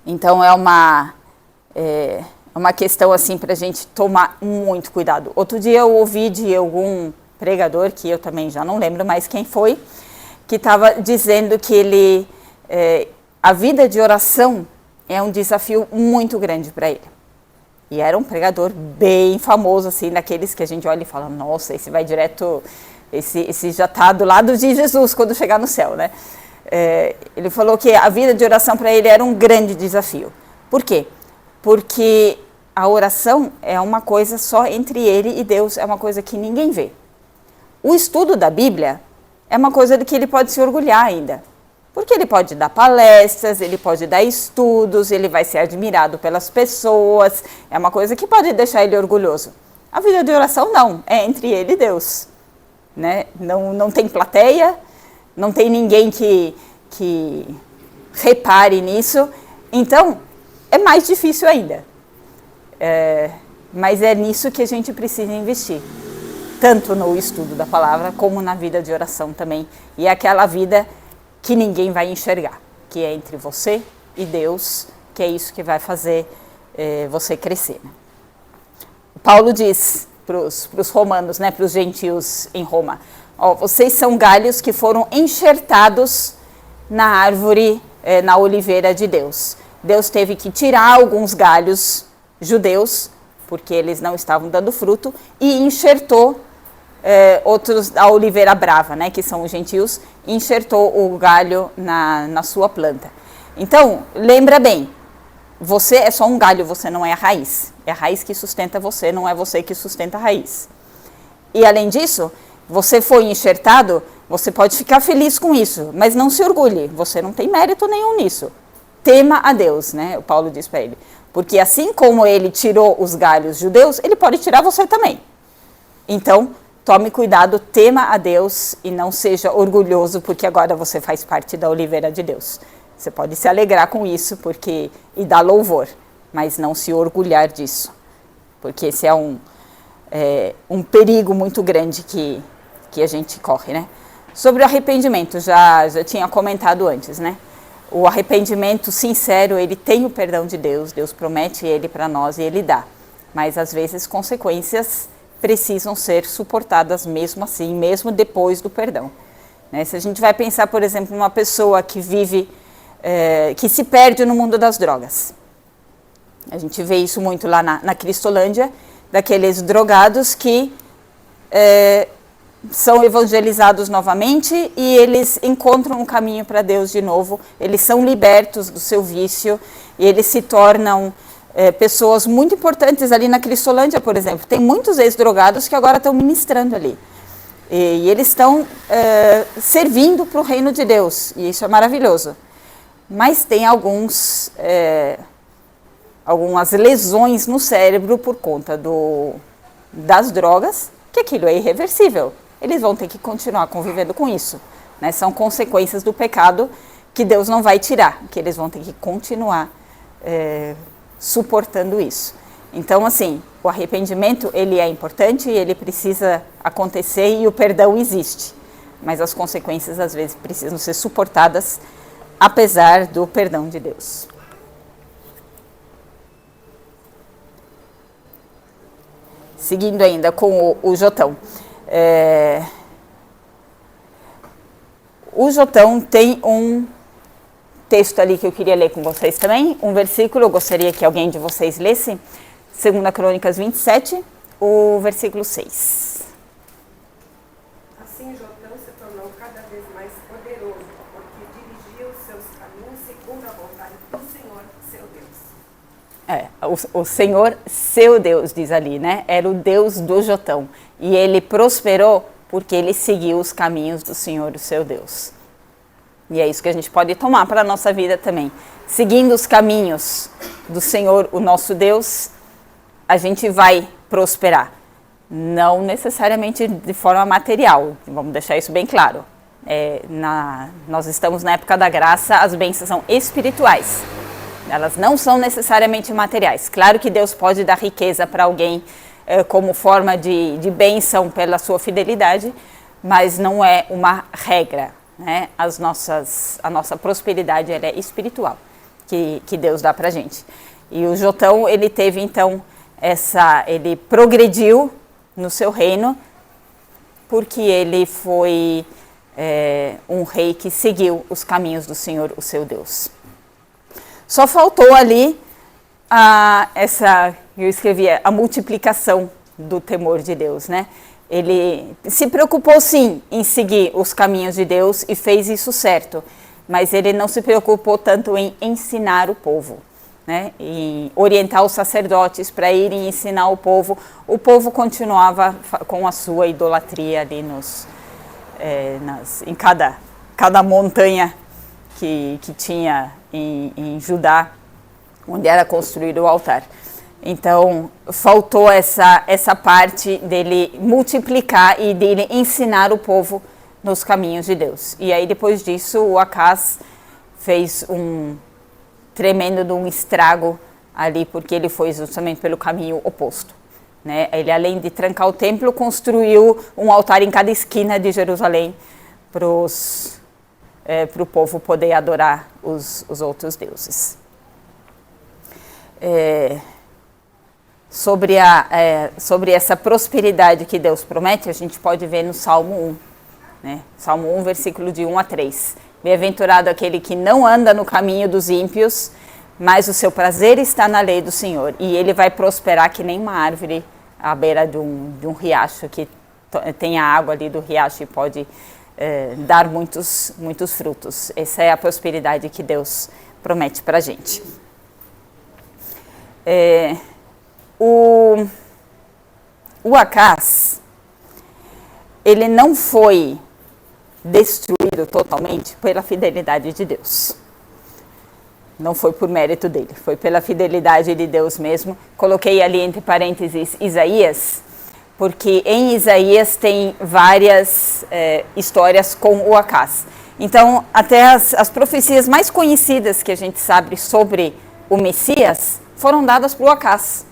Então é uma questão assim para a gente tomar muito cuidado. Outro dia eu ouvi de algum pregador, que eu também já não lembro mais quem foi, que estava dizendo que a vida de oração é um desafio muito grande para ele. E era um pregador bem famoso, assim, daqueles que a gente olha e fala, nossa, esse vai direto, esse já está do lado de Jesus quando chegar no céu, né? Ele falou que a vida de oração para ele era um grande desafio. Por quê? Porque a oração é uma coisa só entre ele e Deus, é uma coisa que ninguém vê. O estudo da Bíblia é uma coisa de que ele pode se orgulhar ainda. Porque ele pode dar palestras, ele pode dar estudos, ele vai ser admirado pelas pessoas, é uma coisa que pode deixar ele orgulhoso. A vida de oração não, é entre ele e Deus. Né? Não tem plateia, não tem ninguém que repare nisso, então é mais difícil ainda. Mas é nisso que a gente precisa investir, tanto no estudo da palavra como na vida de oração também. E é aquela vida que ninguém vai enxergar, que é entre você e Deus, que é isso que vai fazer você crescer. Né? Paulo diz para os romanos, né, para os gentios em Roma, vocês são galhos que foram enxertados na árvore, na oliveira de Deus. Deus teve que tirar alguns galhos judeus, porque eles não estavam dando fruto, e enxertou outros, a oliveira brava, né, que são os gentios, enxertou o galho na sua planta. Então, lembra bem, você é só um galho, você não é a raiz. É a raiz que sustenta você, não é você que sustenta a raiz. E além disso, você foi enxertado, você pode ficar feliz com isso, mas não se orgulhe, você não tem mérito nenhum nisso. Tema a Deus, né? O Paulo diz para ele. Porque assim como ele tirou os galhos judeus, ele pode tirar você também. Então, tome cuidado, tema a Deus e não seja orgulhoso porque agora você faz parte da oliveira de Deus. Você pode se alegrar com isso e dar louvor, mas não se orgulhar disso, porque esse é um perigo muito grande que a gente corre, né? Sobre o arrependimento, já tinha comentado antes, né? O arrependimento sincero, ele tem o perdão de Deus, Deus promete ele para nós e ele dá. Mas às vezes consequências precisam ser suportadas mesmo assim, mesmo depois do perdão. Né? Se a gente vai pensar, por exemplo, numa pessoa que vive, que se perde no mundo das drogas. A gente vê isso muito lá na Cristolândia, daqueles drogados que são evangelizados novamente e eles encontram um caminho para Deus de novo, eles são libertos do seu vício e eles se tornam pessoas muito importantes ali na Cristolândia, por exemplo. Tem muitos ex-drogados que agora estão ministrando ali. E eles estão servindo para o reino de Deus, e isso é maravilhoso. Mas tem algumas lesões no cérebro por conta das drogas, que aquilo é irreversível. Eles vão ter que continuar convivendo com isso. Né? São consequências do pecado que Deus não vai tirar, que eles vão ter que continuar suportando isso. Então, assim, o arrependimento, ele é importante, ele precisa acontecer e o perdão existe. Mas as consequências, às vezes, precisam ser suportadas, apesar do perdão de Deus. Seguindo ainda com o Jotão. O Jotão tem um texto ali que eu queria ler com vocês também, um versículo, eu gostaria que alguém de vocês lesse, 2 Crônicas 27, o versículo 6. Assim Jotão se tornou cada vez mais poderoso, porque dirigia os seus caminhos segundo a vontade do Senhor, seu Deus. O Senhor, seu Deus, diz ali, né? Era o Deus do Jotão. E ele prosperou porque ele seguiu os caminhos do Senhor, o seu Deus. E é isso que a gente pode tomar para a nossa vida também. Seguindo os caminhos do Senhor, o nosso Deus, a gente vai prosperar. Não necessariamente de forma material, vamos deixar isso bem claro. Nós estamos na época da graça, as bênçãos são espirituais. Elas não são necessariamente materiais. Claro que Deus pode dar riqueza para alguém como forma de bênção pela sua fidelidade, mas não é uma regra. Né? A nossa prosperidade ela é espiritual, que Deus dá para a gente. E o Jotão, ele teve então ele progrediu no seu reino, porque ele foi um rei que seguiu os caminhos do Senhor, o seu Deus. Só faltou ali eu escrevi a multiplicação do temor de Deus, né? Ele se preocupou sim em seguir os caminhos de Deus e fez isso certo, mas ele não se preocupou tanto em ensinar o povo, né? Em orientar os sacerdotes para irem ensinar o povo. O povo continuava com a sua idolatria ali em cada montanha que tinha em Judá, onde era construído o altar. Então, faltou essa parte dele multiplicar e dele ensinar o povo nos caminhos de Deus. E aí, depois disso, o Acaz fez um tremendo de um estrago ali, porque ele foi justamente pelo caminho oposto. Né? Ele, além de trancar o templo, construiu um altar em cada esquina de Jerusalém para o povo poder adorar os outros deuses. Sobre essa prosperidade que Deus promete, a gente pode ver no Salmo 1. Né? Salmo 1, versículo de 1 a 3. Bem-aventurado aquele que não anda no caminho dos ímpios, mas o seu prazer está na lei do Senhor. E ele vai prosperar que nem uma árvore à beira de um riacho, que tem a água ali do riacho e pode dar muitos frutos. Essa é a prosperidade que Deus promete para a gente. O Acaz, ele não foi destruído totalmente pela fidelidade de Deus. Não foi por mérito dele, foi pela fidelidade de Deus mesmo. Coloquei ali entre parênteses Isaías, porque em Isaías tem várias histórias com o Acaz. Então, até as profecias mais conhecidas que a gente sabe sobre o Messias foram dadas para o Acaz.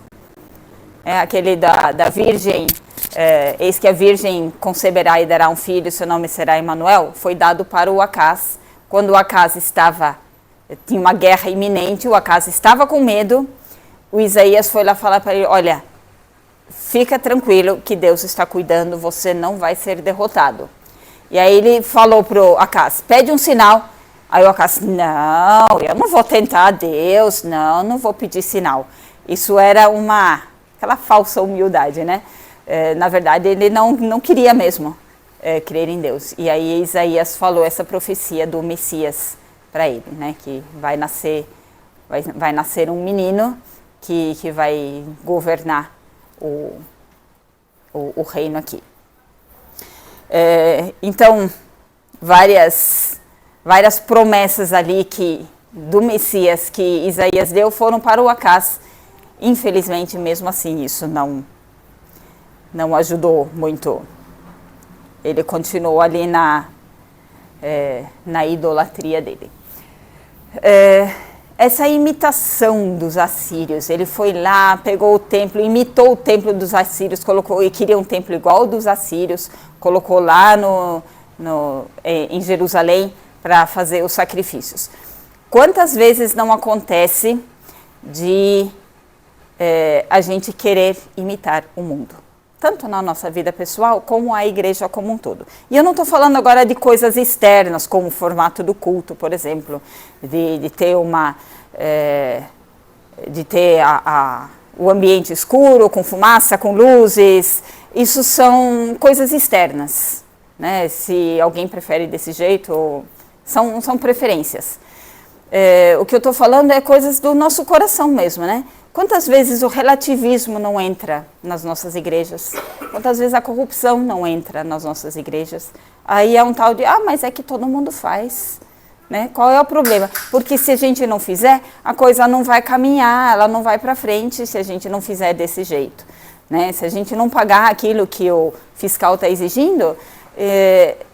Aquele da virgem, eis que a virgem conceberá e dará um filho, seu nome será Emanuel, foi dado para o Acaz. Quando o Acaz tinha uma guerra iminente, o Acaz estava com medo, o Isaías foi lá falar para ele, olha, fica tranquilo que Deus está cuidando, você não vai ser derrotado. E aí ele falou para o Acaz, pede um sinal. Aí o Acaz, não, eu não vou tentar Deus, não vou pedir sinal. Isso era aquela falsa humildade, né? Na verdade, ele não queria mesmo crer em Deus. E aí Isaías falou essa profecia do Messias para ele, né? Que vai nascer um menino que vai governar o reino aqui. Então, várias promessas ali do Messias que Isaías deu foram para o Acaz. Infelizmente, mesmo assim, isso não ajudou muito. Ele continuou ali na idolatria dele. Essa imitação dos assírios, ele foi lá, pegou o templo, imitou o templo dos assírios, colocou, e queria um templo igual ao dos assírios, colocou lá em Jerusalém para fazer os sacrifícios. Quantas vezes não acontece de a gente querer imitar o mundo? Tanto na nossa vida pessoal, como a igreja como um todo. E eu não estou falando agora de coisas externas, como o formato do culto, por exemplo, de ter o ambiente escuro, com fumaça, com luzes. Isso são coisas externas, né? Se alguém prefere desse jeito, são preferências. O que eu estou falando é coisas do nosso coração mesmo, né? Quantas vezes o relativismo não entra nas nossas igrejas? Quantas vezes a corrupção não entra nas nossas igrejas? Aí é um tal de, mas é que todo mundo faz, né? Qual é o problema? Porque se a gente não fizer, a coisa não vai caminhar, ela não vai para frente se a gente não fizer desse jeito, né? Se a gente não pagar aquilo que o fiscal está exigindo,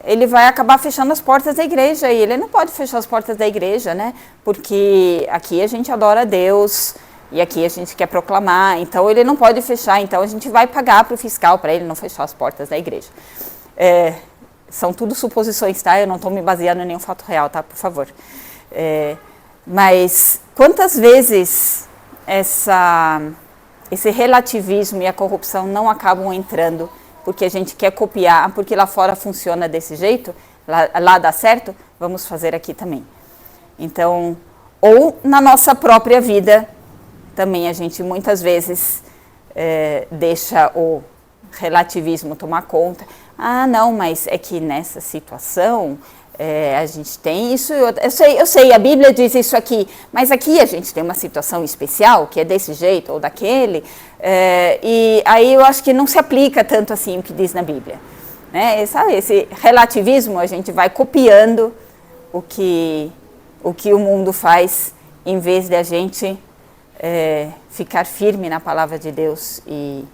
ele vai acabar fechando as portas da igreja, e ele não pode fechar as portas da igreja, né? Porque aqui a gente adora a Deus, e aqui a gente quer proclamar, então ele não pode fechar, então a gente vai pagar para o fiscal para ele não fechar as portas da igreja. São tudo suposições, tá? Eu não estou me baseando em nenhum fato real, tá? Por favor. Mas quantas vezes esse relativismo e a corrupção não acabam entrando porque a gente quer copiar, porque lá fora funciona desse jeito, lá dá certo, vamos fazer aqui também. Então, ou na nossa própria vida, também a gente muitas vezes deixa o relativismo tomar conta. Não, mas é que nessa situação a gente tem isso, eu sei, a Bíblia diz isso aqui, mas aqui a gente tem uma situação especial, que é desse jeito ou daquele, e aí eu acho que não se aplica tanto assim o que diz na Bíblia, né? Esse relativismo, a gente vai copiando o que o mundo faz, em vez de a gente ficar firme na palavra de Deus e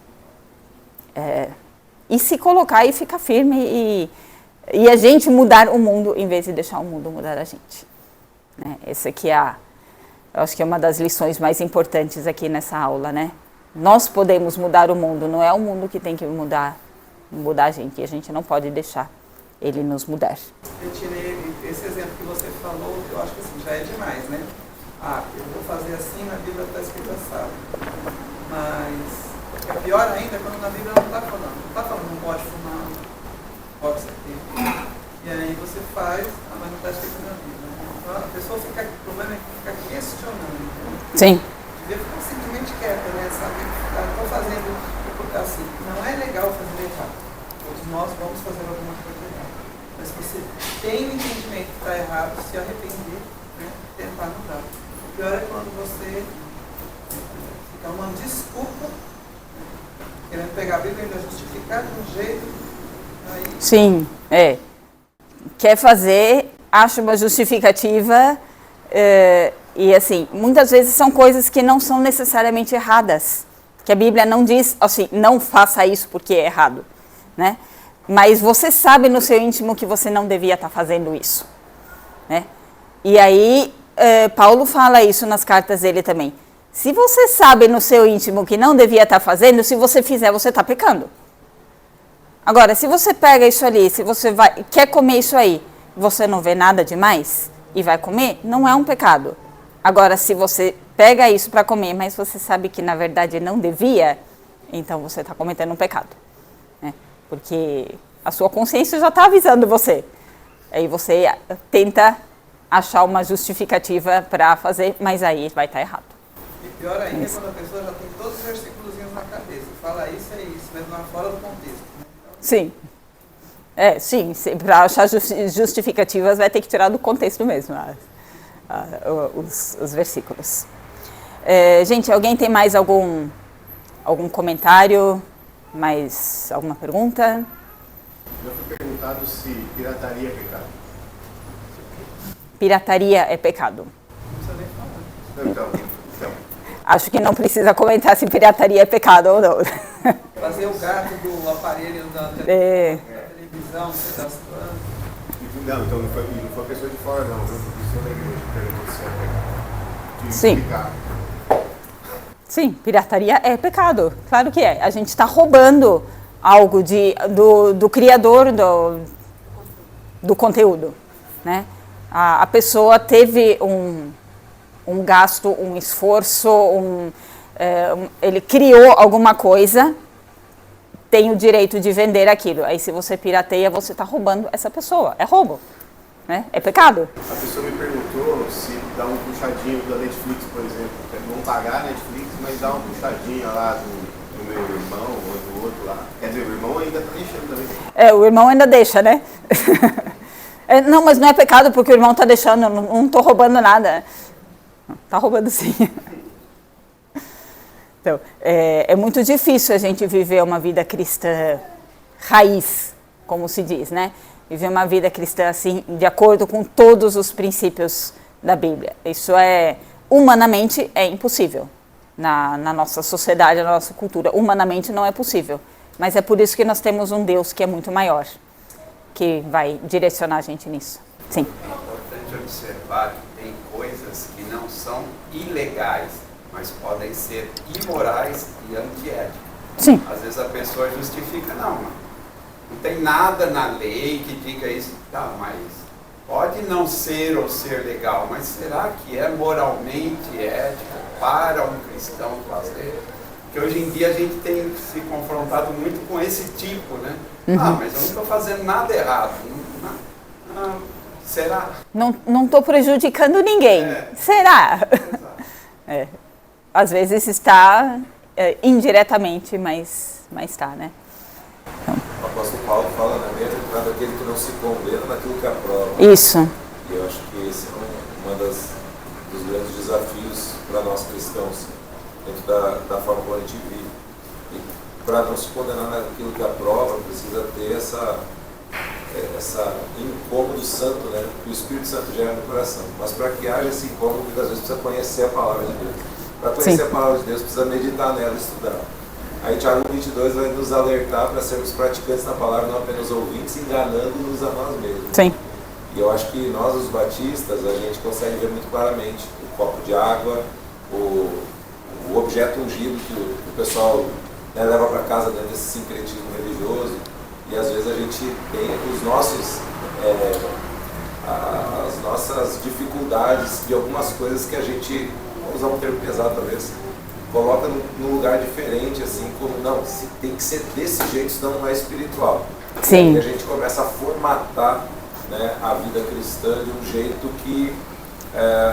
se colocar e ficar firme e a gente mudar o mundo em vez de deixar o mundo mudar a gente, né? Essa aqui eu acho que é uma das lições mais importantes aqui nessa aula, né? Nós podemos mudar o mundo, não é o mundo que tem que mudar a gente, e a gente não pode deixar ele nos mudar. Eu tirei esse exemplo que você falou, eu acho que assim, já é demais, né? Eu vou fazer assim, na Bíblia está escrito assado. Mas é pior ainda quando na Bíblia não está falando. Não está falando não pode fumar, não pode ser feito. E aí você faz, mas não está escrito na Bíblia. Então a pessoa fica, o problema é ficar questionando. Sim. Devia ficar simplesmente quieta, né? Sabe? Estou fazendo assim, não é legal fazer errado. Todos nós vamos fazer alguma coisa errada. Mas se você tem o entendimento que está errado, se arrepender, né? Tentar mudar. O pior é quando você fica uma desculpa, querendo pegar a Bíblia e ainda justificar de um jeito. Aí... Sim, quer fazer, acha uma justificativa, e assim, muitas vezes são coisas que não são necessariamente erradas, Que a Bíblia não diz assim, não faça isso porque é errado, né? Mas você sabe no seu íntimo que você não devia estar fazendo isso, né? E aí, Paulo fala isso nas cartas dele também. Se você sabe no seu íntimo que não devia estar fazendo, se você fizer, você está pecando. Agora, se você pega isso ali, se você quer comer isso aí, você não vê nada demais e vai comer, não é um pecado. Agora, se você pega isso para comer, mas você sabe que na verdade não devia, então você está cometendo um pecado, né? Porque a sua consciência já está avisando você. Aí você tenta achar uma justificativa para fazer, mas aí vai estar errado. E pior ainda é quando a pessoa já tem todos os versículos na cabeça. Fala isso, é isso, mas não é fora do contexto. Né? Então... Sim. Para achar justificativas vai ter que tirar do contexto mesmo os versículos. Gente, alguém tem mais algum comentário? Mais alguma pergunta? Eu fui perguntado se pirataria é pecado. Pirataria é pecado. Não precisa nem falar. Então. Acho que não precisa comentar se pirataria é pecado ou não. Fazer o gato do aparelho da televisão, cadastrando. Não, então não foi a pessoa de fora, não. Foi a pessoa da igreja que perguntou se é pecado. Sim. Explicar. Sim, pirataria é pecado. Claro que é. A gente está roubando algo do criador do conteúdo, né? A pessoa teve um gasto, um esforço, ele criou alguma coisa, tem o direito de vender aquilo. Aí se você pirateia, você está roubando essa pessoa. É roubo, né? É pecado. A pessoa me perguntou se dá um puxadinho da Netflix, por exemplo. Não pagar a Netflix, mas dá uma puxadinha lá do meu irmão ou do outro lá. Quer dizer, o irmão ainda está deixando também. O irmão ainda deixa, né? Não, mas não é pecado porque o irmão está deixando, não estou roubando nada. Está roubando sim. Então, é muito difícil a gente viver uma vida cristã raiz, como se diz, né? Viver uma vida cristã assim, de acordo com todos os princípios da Bíblia. Isso humanamente é impossível. Na nossa sociedade, na nossa cultura, humanamente não é possível. Mas é por isso que nós temos um Deus que é muito maior, que vai direcionar a gente nisso. Sim. É importante observar que tem coisas que não são ilegais, mas podem ser imorais e antiéticas. Sim. Às vezes a pessoa justifica, não tem nada na lei que diga isso. Tá, mas pode não ser ou ser legal, mas será que é moralmente ético para um cristão fazer? Porque hoje em dia a gente tem se confrontado muito com esse tipo, né? Uhum. Mas eu não estou fazendo nada errado. Será? Não estou prejudicando ninguém. Será? Às vezes está indiretamente, mas está, né? Então. O apóstolo Paulo fala, né, bem-aventurado aquele que não se condena naquilo que aprova. Isso. E eu acho que esse é um dos grandes desafios para nós cristãos, dentro da forma como a gente vive. E para não se condenar naquilo que aprova, precisa ter essa incômodo santo, né, que o Espírito Santo gera no coração. Mas para que haja esse incômodo, muitas vezes precisa conhecer a palavra de Deus. Para conhecer a palavra de Deus, precisa meditar nela, estudar. Aí Tiago 22 vai nos alertar para sermos praticantes na palavra, não apenas ouvintes, enganando-nos a nós mesmos. Sim. E eu acho que nós, os batistas, a gente consegue ver muito claramente o copo de água, o objeto ungido que o pessoal, né, leva para casa dentro desse sincretismo religioso. E às vezes a gente tem as nossas dificuldades de algumas coisas que a gente, vamos usar um termo pesado talvez, coloca num lugar diferente, assim, como, não, tem que ser desse jeito, senão não é espiritual. Sim. E a gente começa a formatar, né, a vida cristã de um jeito que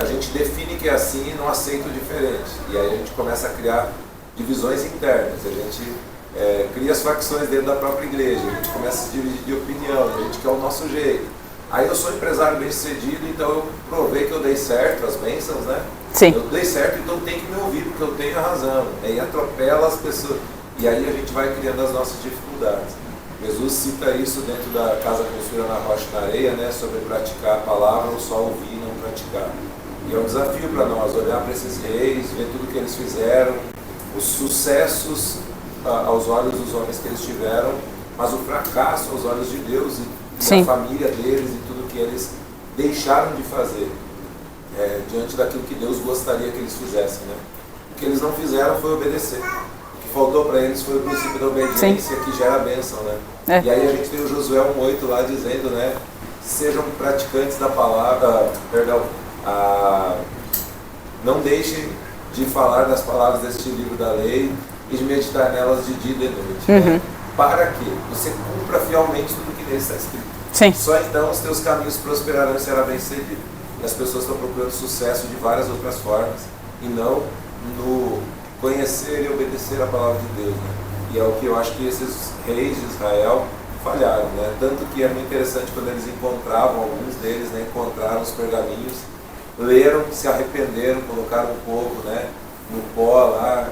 a gente define que é assim e não aceita o diferente. E aí a gente começa a criar divisões internas, a gente cria as facções dentro da própria igreja, a gente começa a se dividir de opinião, a gente quer o nosso jeito. Aí eu sou empresário bem sucedido, então eu provei que eu dei certo, as bênçãos, né? Sim. Eu dei certo, então tem que me ouvir, porque eu tenho a razão. Aí atropela as pessoas. E aí a gente vai criando as nossas dificuldades. Jesus cita isso dentro da Casa Construída na Rocha e na Areia, né? Sobre praticar a palavra ou só ouvir e não praticar. E é um desafio para nós olhar para esses reis, ver tudo que eles fizeram, os sucessos aos olhos dos homens que eles tiveram, mas o fracasso aos olhos de Deus e da família deles e tudo que eles deixaram de fazer diante daquilo que Deus gostaria que eles fizessem, né? O que eles não fizeram foi obedecer. O que faltou para eles foi o princípio da obediência que gera a bênção, né? E aí a gente tem o Josué 1:8 lá dizendo, né? Sejam praticantes da palavra, não deixem de falar das palavras deste livro da lei e de meditar nelas de dia e de noite, né? Para que você cumpra fielmente tudo que nele está escrito. Sim. Só então os teus caminhos prosperarão e será bem sucedido. E as pessoas estão procurando sucesso de várias outras formas e não no conhecer e obedecer a palavra de Deus, né? E é o que eu acho que esses reis de Israel falharam, né? Tanto que é muito interessante quando eles encontravam, alguns deles, né, encontraram os pergaminhos, leram, se arrependeram, colocaram o povo, né, no pó lá,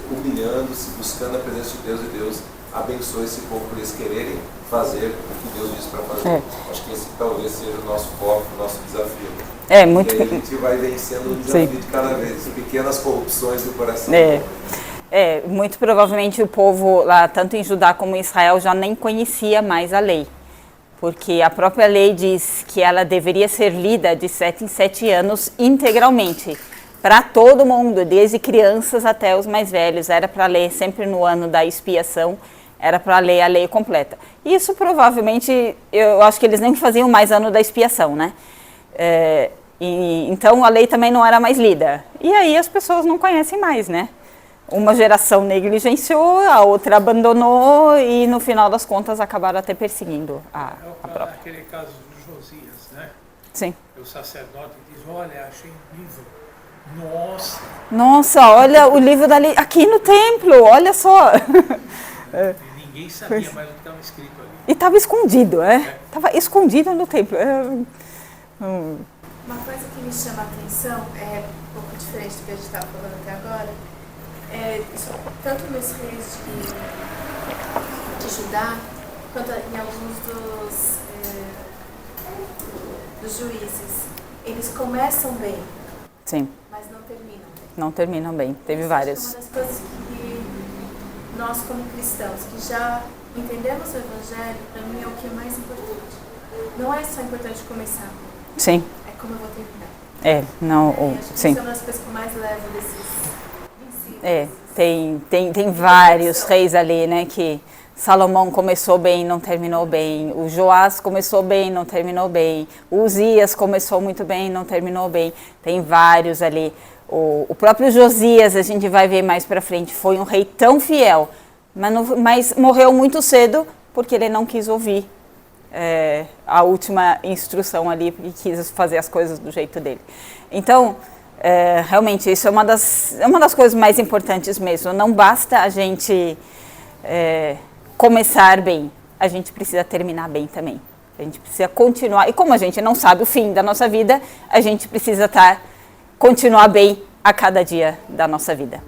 humilhando-se, buscando a presença de Deus, e Deus abençoe esse povo por eles quererem fazer o que Deus disse para fazer. Acho que esse talvez seja o nosso foco, o nosso desafio. Muito. E aí a gente vai vencendo o desafio de cada vez, pequenas corrupções do coração. Muito provavelmente o povo lá, tanto em Judá como em Israel, já nem conhecia mais a lei. Porque a própria lei diz que ela deveria ser lida de 7 em 7 anos integralmente. Para todo mundo, desde crianças até os mais velhos. Era para ler sempre no ano da expiação, era para ler a lei completa. Isso provavelmente, eu acho que eles nem faziam mais ano da expiação, né? Então a lei também não era mais lida. E aí as pessoas não conhecem mais, né? Uma geração negligenciou, a outra abandonou e no final das contas acabaram até perseguindo a própria. Aquele caso de Josias, né? Sim. O sacerdote diz, olha, achei um livro. Nossa, olha o livro da lei aqui no templo, olha só. E ninguém sabia mais o que estava escrito ali. E estava escondido, Estava escondido no templo. Uma coisa que me chama a atenção, é um pouco diferente do que a gente estava falando até agora, tanto nos reis de Judá, quanto em alguns dos juízes. Eles começam bem, sim, mas não terminam bem. Não terminam bem, teve vários. Uma das coisas que nós, como cristãos, que já entendemos o Evangelho, para mim é o que é mais importante. Não é só importante começar, sim, é como eu vou terminar. Sim. Isso é uma das coisas que eu mais levo desses princípios. Tem vários reis ali, né, que Salomão começou bem, não terminou bem, o Joás começou bem, não terminou bem, o Uzias começou muito bem, não terminou bem, tem vários ali. O próprio Josias, a gente vai ver mais pra frente, foi um rei tão fiel, mas morreu muito cedo porque ele não quis ouvir a última instrução ali e quis fazer as coisas do jeito dele. Então, realmente, isso é uma das coisas mais importantes mesmo. Não basta a gente começar bem, a gente precisa terminar bem também. A gente precisa continuar. E como a gente não sabe o fim da nossa vida, a gente precisa continuar bem a cada dia da nossa vida.